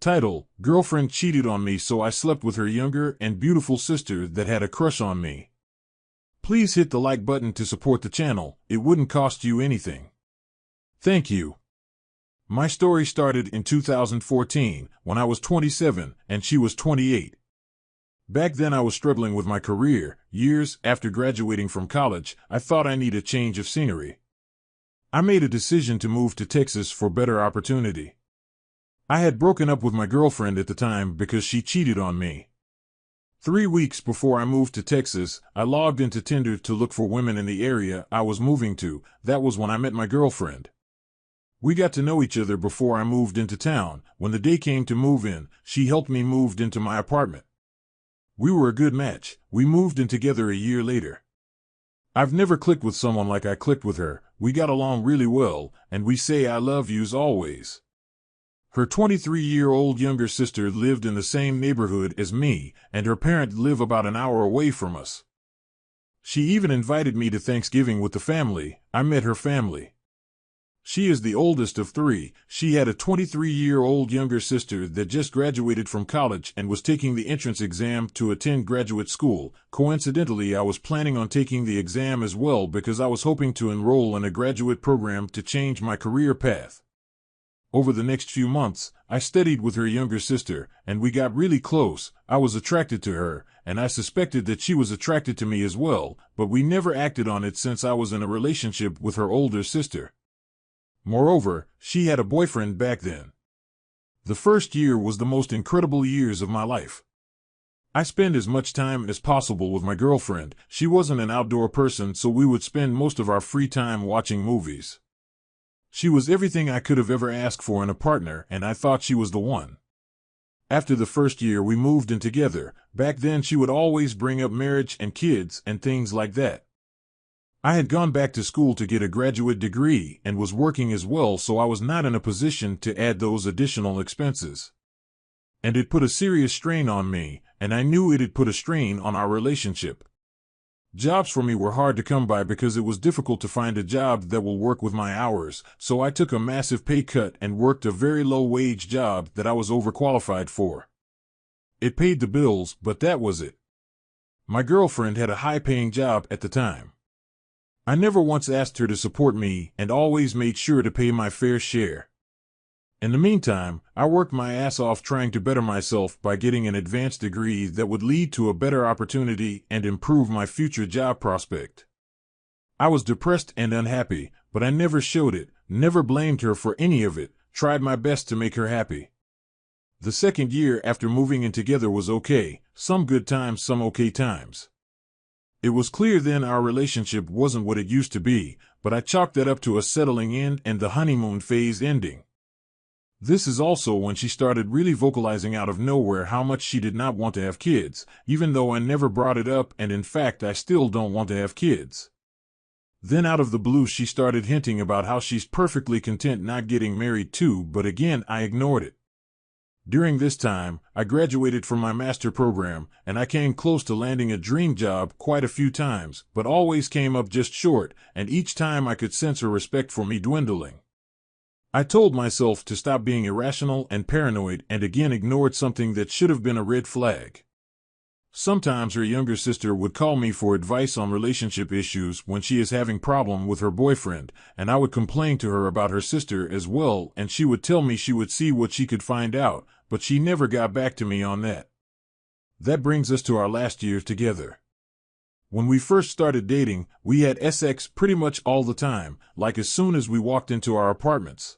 Title: Girlfriend cheated on me, so I slept with her younger and beautiful sister that had a crush on me. Please hit the like button to support the channel. It wouldn't cost you anything. Thank you. My story started in 2014 when I was 27 and she was 28. Back then I was struggling with my career. Years after graduating from college, I thought I needed a change of scenery. I made a decision to move to Texas for better opportunity. I had broken up with my girlfriend at the time because she cheated on me. 3 weeks before I moved to Texas, I logged into Tinder to look for women in the area I was moving to. That was when I met my girlfriend. We got to know each other before I moved into town. When the day came to move in, she helped me move into my apartment. We were a good match. We moved in together a year later. I've never clicked with someone like I clicked with her. We got along really well, and we say I love yous always. Her 23-year-old younger sister lived in the same neighborhood as me, and her parents live about an hour away from us. She even invited me to Thanksgiving with the family. I met her family. She is the oldest of 3. She had a 23-year-old younger sister that just graduated from college and was taking the entrance exam to attend graduate school. Coincidentally, I was planning on taking the exam as well because I was hoping to enroll in a graduate program to change my career path. Over the next few months, I studied with her younger sister, and we got really close. I was attracted to her, and I suspected that she was attracted to me as well, but we never acted on it since I was in a relationship with her older sister. Moreover, she had a boyfriend back then. The first year was the most incredible years of my life. I spent as much time as possible with my girlfriend. She wasn't an outdoor person, so we would spend most of our free time watching movies. She was everything I could have ever asked for in a partner, and I thought she was the one. After the first year, we moved in together. Back then, she would always bring up marriage and kids and things like that. I had gone back to school to get a graduate degree and was working as well, so I was not in a position to add those additional expenses. And it put a serious strain on me, and I knew it'd put a strain on our relationship. Jobs for me were hard to come by because it was difficult to find a job that will work with my hours, so I took a massive pay cut and worked a very low-wage job that I was overqualified for. It paid the bills, but that was it. My girlfriend had a high-paying job at the time. I never once asked her to support me and always made sure to pay my fair share. In the meantime, I worked my ass off trying to better myself by getting an advanced degree that would lead to a better opportunity and improve my future job prospect. I was depressed and unhappy, but I never showed it, never blamed her for any of it, tried my best to make her happy. The second year after moving in together was okay, some good times, some okay times. It was clear then our relationship wasn't what it used to be, but I chalked that up to us settling in and the honeymoon phase ending. This is also when she started really vocalizing out of nowhere how much she did not want to have kids, even though I never brought it up, and in fact I still don't want to have kids. Then out of the blue she started hinting about how she's perfectly content not getting married too, but again I ignored it. During this time, I graduated from my master program, and I came close to landing a dream job quite a few times, but always came up just short, and each time I could sense her respect for me dwindling. I told myself to stop being irrational and paranoid, and again ignored something that should have been a red flag. Sometimes her younger sister would call me for advice on relationship issues when she is having problem with her boyfriend, and I would complain to her about her sister as well, and she would tell me she would see what she could find out, but she never got back to me on that. That brings us to our last year together. When we first started dating, we had sex pretty much all the time, like as soon as we walked into our apartments.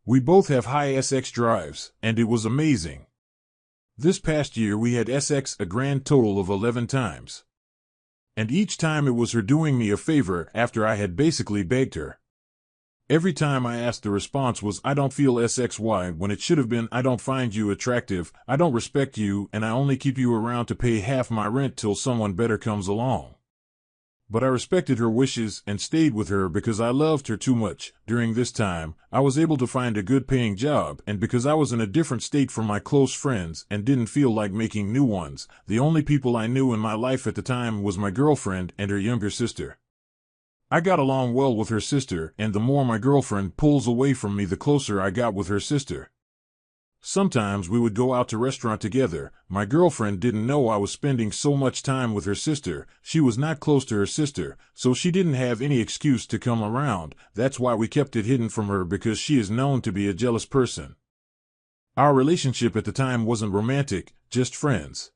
We both have high sex drives, and it was amazing. This past year we had sex a grand total of 11 times. And each time it was her doing me a favor after I had basically begged her. Every time I asked, the response was, "I don't feel SXY," when it should have been, "I don't find you attractive, I don't respect you, and I only keep you around to pay half my rent till someone better comes along." But I respected her wishes and stayed with her because I loved her too much. During this time, I was able to find a good paying job, and because I was in a different state from my close friends and didn't feel like making new ones, the only people I knew in my life at the time was my girlfriend and her younger sister. I got along well with her sister, and the more my girlfriend pulls away from me, the closer I got with her sister. Sometimes we would go out to restaurant together. My girlfriend didn't know I was spending so much time with her sister. She was not close to her sister, so she didn't have any excuse to come around. That's why we kept it hidden from her, because she is known to be a jealous person. Our relationship at the time wasn't romantic, just friends.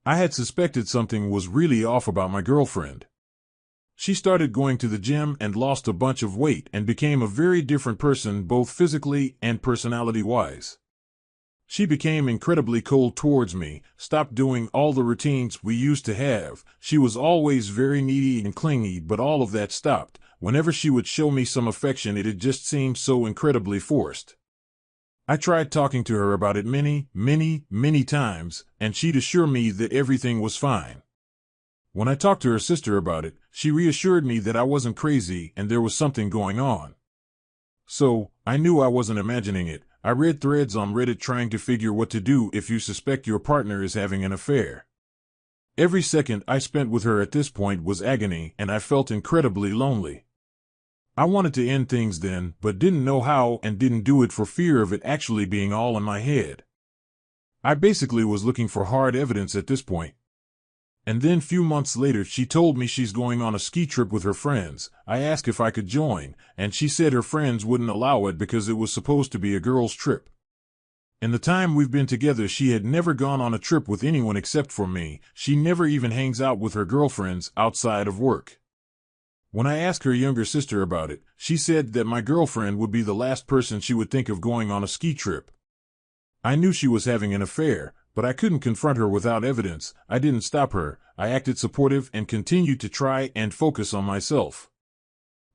I had suspected something was really off about my girlfriend. She started going to the gym and lost a bunch of weight and became a very different person, both physically and personality-wise. She became incredibly cold towards me, stopped doing all the routines we used to have. She was always very needy and clingy, but all of that stopped. Whenever she would show me some affection, it just seemed so incredibly forced. I tried talking to her about it many times, and she'd assure me that everything was fine. When I talked to her sister about it, she reassured me that I wasn't crazy and there was something going on. So, I knew I wasn't imagining it. I read threads on Reddit trying to figure what to do if you suspect your partner is having an affair. Every second I spent with her at this point was agony, and I felt incredibly lonely. I wanted to end things then, but didn't know how and didn't do it for fear of it actually being all in my head. I basically was looking for hard evidence at this point. And then few months later she told me she's going on a ski trip with her friends. I asked if I could join, and she said her friends wouldn't allow it because it was supposed to be a girls' trip. In the time we've been together, she had never gone on a trip with anyone except for me. She never even hangs out with her girlfriends outside of work. When I asked her younger sister about it, she said that my girlfriend would be the last person she would think of going on a ski trip. I knew she was having an affair, but I couldn't confront her without evidence. I didn't stop her. I acted supportive and continued to try and focus on myself.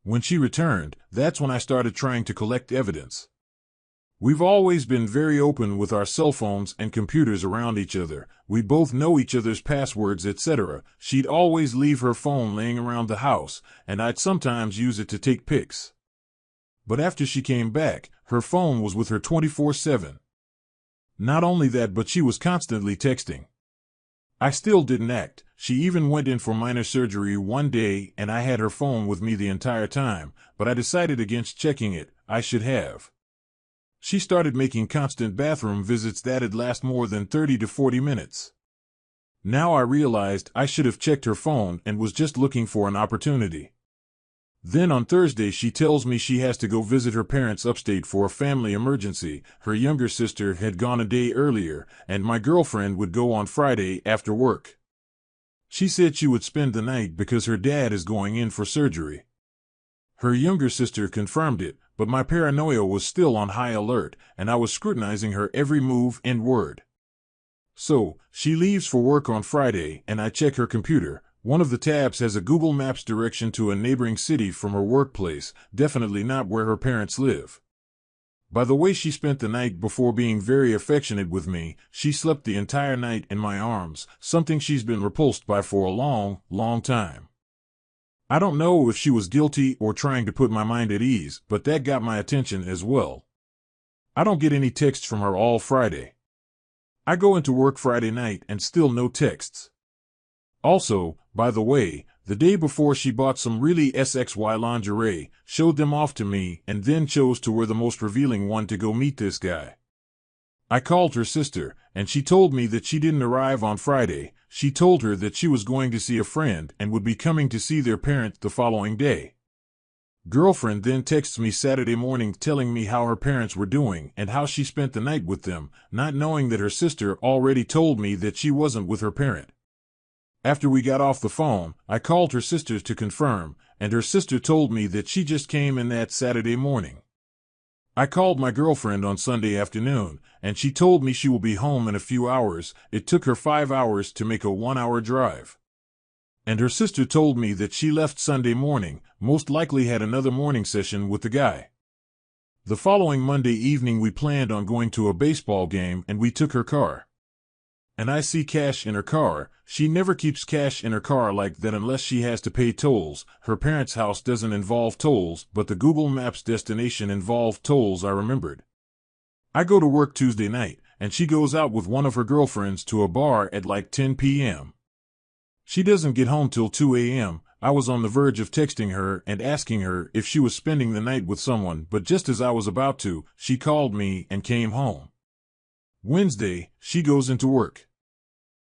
When she returned, that's when I started trying to collect evidence. We've always been very open with our cell phones and computers around each other. We both know each other's passwords, etc. She'd always leave her phone laying around the house, and I'd sometimes use it to take pics. But after she came back, her phone was with her 24/7. Not only that, but she was constantly texting. I still didn't act. She even went in for minor surgery one day, and I had her phone with me the entire time, but I decided against checking it. I should have. She started making constant bathroom visits that'd last more than 30 to 40 minutes. Now I realized I should have checked her phone and was just looking for an opportunity. Then on Thursday she tells me she has to go visit her parents upstate for a family emergency. Her younger sister had gone a day earlier, and my girlfriend would go on Friday after work. She said she would spend the night because her dad is going in for surgery. Her younger sister confirmed it, but my paranoia was still on high alert, and I was scrutinizing her every move and word. So, she leaves for work on Friday, and I check her computer. One of the tabs has a Google Maps direction to a neighboring city from her workplace, definitely not where her parents live. By the way she spent the night before being very affectionate with me, she slept the entire night in my arms, something she's been repulsed by for a long time. I don't know if she was guilty or trying to put my mind at ease, but that got my attention as well. I don't get any texts from her all Friday. I go into work Friday night and still no texts. Also, by the way, the day before she bought some really SXY lingerie, showed them off to me, and then chose to wear the most revealing one to go meet this guy. I called her sister, and she told me that she didn't arrive on Friday. She told her that she was going to see a friend and would be coming to see their parents the following day. Girlfriend then texts me Saturday morning telling me how her parents were doing and how she spent the night with them, not knowing that her sister already told me that she wasn't with her parent. After we got off the phone, I called her sisters to confirm, and her sister told me that she just came in that Saturday morning. I called my girlfriend on Sunday afternoon, and she told me she will be home in a few hours. It took her 5 hours to make a 1-hour drive. And her sister told me that she left Sunday morning, most likely had another morning session with the guy. The following Monday evening we planned on going to a baseball game, and we took her car. And I see cash in her car. She never keeps cash in her car like that unless she has to pay tolls. Her parents' house doesn't involve tolls, but the Google Maps destination involved tolls, I remembered. I go to work Tuesday night, and she goes out with one of her girlfriends to a bar at like 10 p.m. She doesn't get home till 2 a.m. I was on the verge of texting her and asking her if she was spending the night with someone, but just as I was about to, she called me and came home. Wednesday, she goes into work.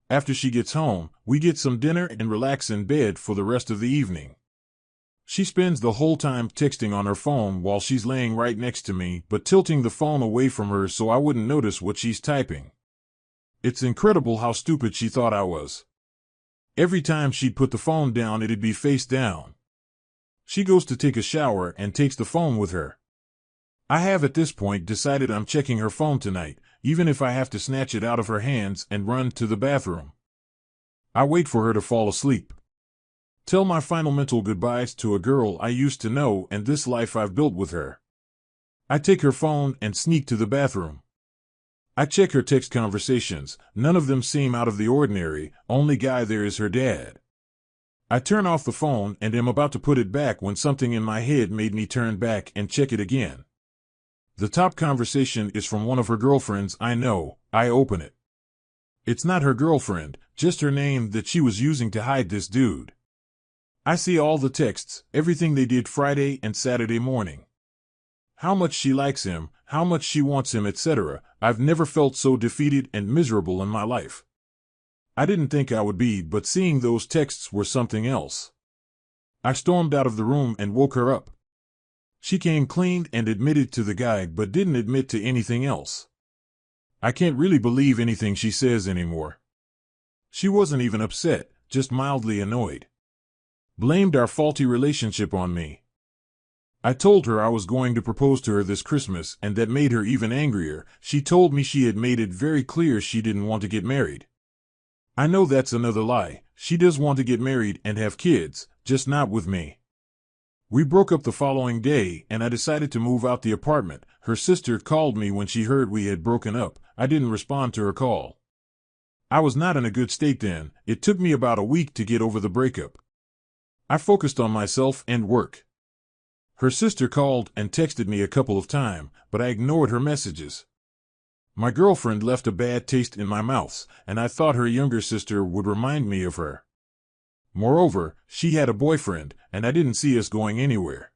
After she gets home, we get some dinner and relax in bed for the rest of the evening. She spends the whole time texting on her phone while she's laying right next to me, but tilting the phone away from her so I wouldn't notice what she's typing. It's incredible how stupid she thought I was. Every time she'd put the phone down, it'd be face down. She goes to take a shower and takes the phone with her. I have at this point decided I'm checking her phone tonight, even if I have to snatch it out of her hands and run to the bathroom. I wait for her to fall asleep. Tell my final mental goodbyes to a girl I used to know and this life I've built with her. I take her phone and sneak to the bathroom. I check her text conversations. None of them seem out of the ordinary. Only guy there is her dad. I turn off the phone and am about to put it back when something in my head made me turn back and check it again. The top conversation is from one of her girlfriends I know. I open it. It's not her girlfriend, just her name that she was using to hide this dude. I see all the texts, everything they did Friday and Saturday morning. How much she likes him, how much she wants him, etc. I've never felt so defeated and miserable in my life. I didn't think I would be, but seeing those texts were something else. I stormed out of the room and woke her up. She came clean and admitted to the guy, but didn't admit to anything else. I can't really believe anything she says anymore. She wasn't even upset, just mildly annoyed. Blamed our faulty relationship on me. I told her I was going to propose to her this Christmas, and that made her even angrier. She told me she had made it very clear she didn't want to get married. I know that's another lie. She does want to get married and have kids, just not with me. We broke up the following day, and I decided to move out the apartment. Her sister called me when she heard we had broken up. I didn't respond to her call. I was not in a good state then. It took me about a week to get over the breakup. I focused on myself and work. Her sister called and texted me a couple of times, but I ignored her messages. My girlfriend left a bad taste in my mouth, and I thought her younger sister would remind me of her. Moreover, she had a boyfriend, and I didn't see us going anywhere.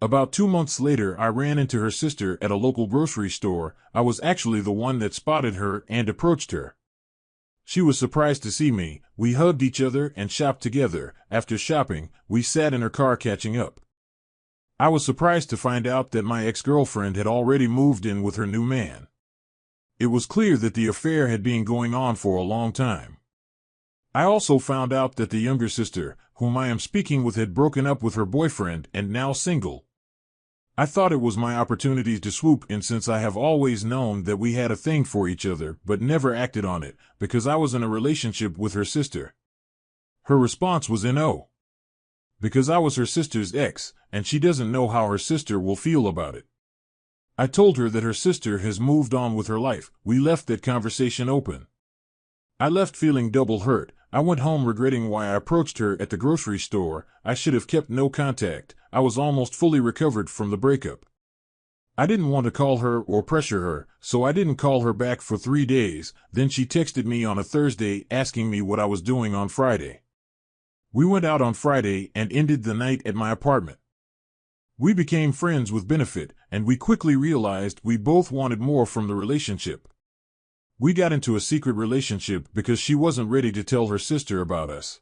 About 2 months later, I ran into her sister at a local grocery store. I was actually the one that spotted her and approached her. She was surprised to see me. We hugged each other and shopped together. After shopping, we sat in her car catching up. I was surprised to find out that my ex-girlfriend had already moved in with her new man. It was clear that the affair had been going on for a long time. I also found out that the younger sister, whom I am speaking with, had broken up with her boyfriend and now single. I thought it was my opportunity to swoop in, since I have always known that we had a thing for each other, but never acted on it, because I was in a relationship with her sister. Her response was no. Because I was her sister's ex, and she doesn't know how her sister will feel about it. I told her that her sister has moved on with her life. We left that conversation open. I left feeling double hurt. I went home regretting why I approached her at the grocery store. I should have kept no contact. I was almost fully recovered from the breakup. I didn't want to call her or pressure her, so I didn't call her back for 3 days. Then she texted me on a Thursday asking me what I was doing on Friday. We went out on Friday and ended the night at my apartment. We became friends with benefit, and we quickly realized we both wanted more from the relationship. We got into a secret relationship because she wasn't ready to tell her sister about us.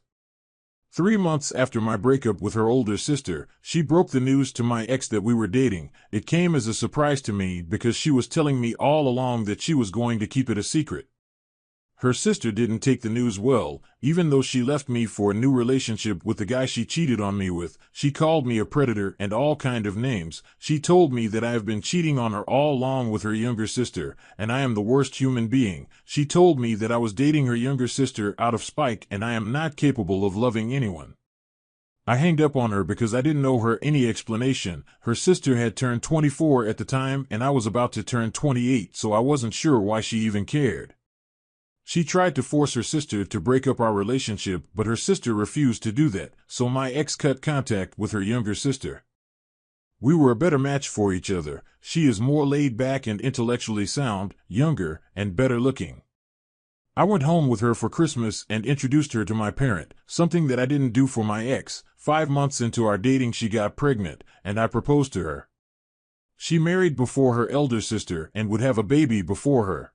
3 months after my breakup with her older sister, she broke the news to my ex that we were dating. It came as a surprise to me because she was telling me all along that she was going to keep it a secret. Her sister didn't take the news well. Even though she left me for a new relationship with the guy she cheated on me with, she called me a predator and all kind of names. She told me that I have been cheating on her all along with her younger sister, and I am the worst human being. She told me that I was dating her younger sister out of spite, and I am not capable of loving anyone. I hanged up on her because I didn't know her any explanation. Her sister had turned 24 at the time, and I was about to turn 28, so I wasn't sure why she even cared. She tried to force her sister to break up our relationship, but her sister refused to do that, so my ex cut contact with her younger sister. We were a better match for each other. She is more laid back and intellectually sound, younger, and better looking. I went home with her for Christmas and introduced her to my parent, something that I didn't do for my ex. 5 months into our dating, she got pregnant, and I proposed to her. She married before her elder sister and would have a baby before her.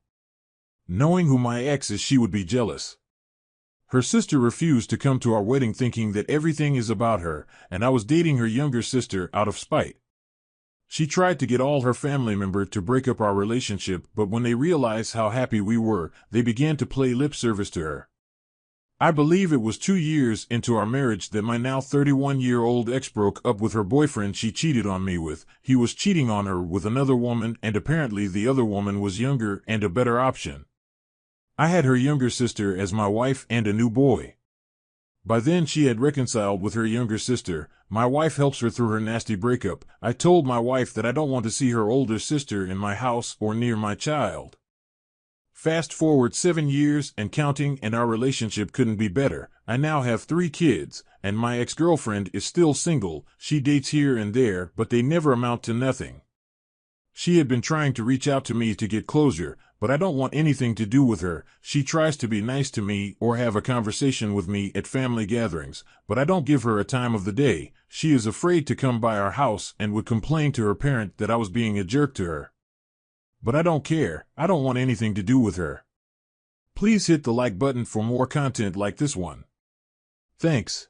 Knowing who my ex is, she would be jealous. Her sister refused to come to our wedding, thinking that everything is about her, and I was dating her younger sister out of spite. She tried to get all her family members to break up our relationship, but when they realized how happy we were, they began to play lip service to her. I believe it was 2 years into our marriage that my now 31-year-old ex broke up with her boyfriend she cheated on me with. He was cheating on her with another woman, and apparently the other woman was younger and a better option. I had her younger sister as my wife and a new boy. By then she had reconciled with her younger sister. My wife helps her through her nasty breakup. I told my wife that I don't want to see her older sister in my house or near my child. Fast forward 7 years and counting, and our relationship couldn't be better. I now have 3 kids, and my ex-girlfriend is still single. She dates here and there, but they never amount to nothing. She had been trying to reach out to me to get closure, but I don't want anything to do with her. She tries to be nice to me or have a conversation with me at family gatherings, but I don't give her a time of the day. She is afraid to come by our house and would complain to her parent that I was being a jerk to her. But I don't care. I don't want anything to do with her. Please hit the like button for more content like this one. Thanks.